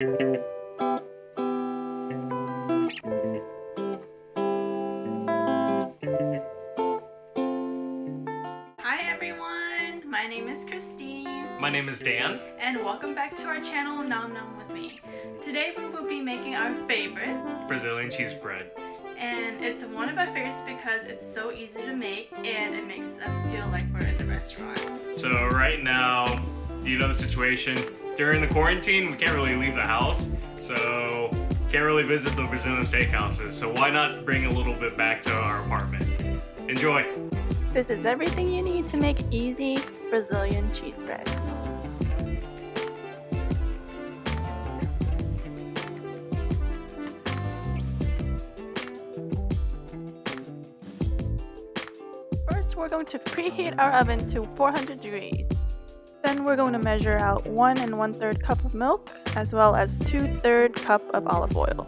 Hi everyone, my name is Christine. My name is Dan. And welcome back to our channel, Nom Nom With Me. Today we will be making our favorite Brazilian cheese bread. And it's one of my favorites because it's so easy to make and it makes us feel like we're in the restaurant. So right now, you know the situation. During the quarantine, we can't really leave the house. So can't really visit the Brazilian Steakhouses. So why not bring a little bit back to our apartment? Enjoy! This is everything you need to make easy Brazilian cheese bread. First, we're going to preheat our oven to 400 degrees. Then we're going to measure out 1 1/3 cup of milk as well as 2/3 cup of olive oil.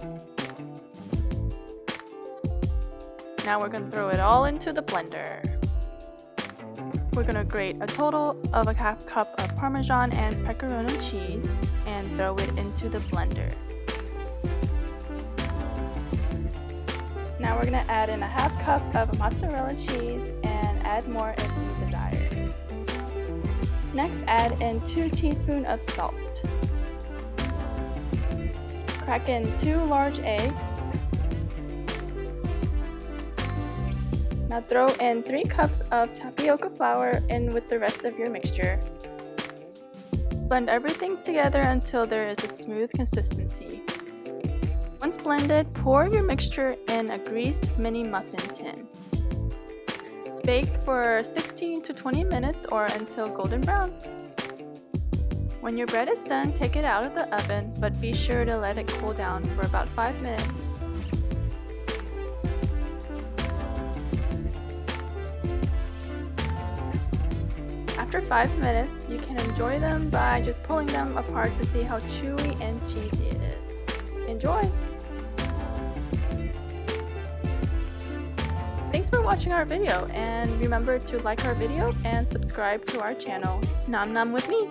Now we're going to throw it all into the blender. We're going to grate a total of a half cup of Parmesan and pepperoni cheese and throw it into the blender. Now we're going to add in a half cup of mozzarella cheese and add more if you desire. Next, add in 2 teaspoons of salt. Crack in 2 large eggs. Now throw in 3 cups of tapioca flour in with the rest of your mixture. Blend everything together until there is a smooth consistency. Once blended, pour your mixture in a greased mini muffin tin. Bake for 16 to 20 minutes or until golden brown. When your bread is done, take it out of the oven, but be sure to let it cool down for about 5 minutes. After 5 minutes, you can enjoy them by just pulling them apart to see how chewy and cheesy it is. Enjoy! Thanks for watching our video, and remember to like our video and subscribe to our channel, Nom Nom With Me!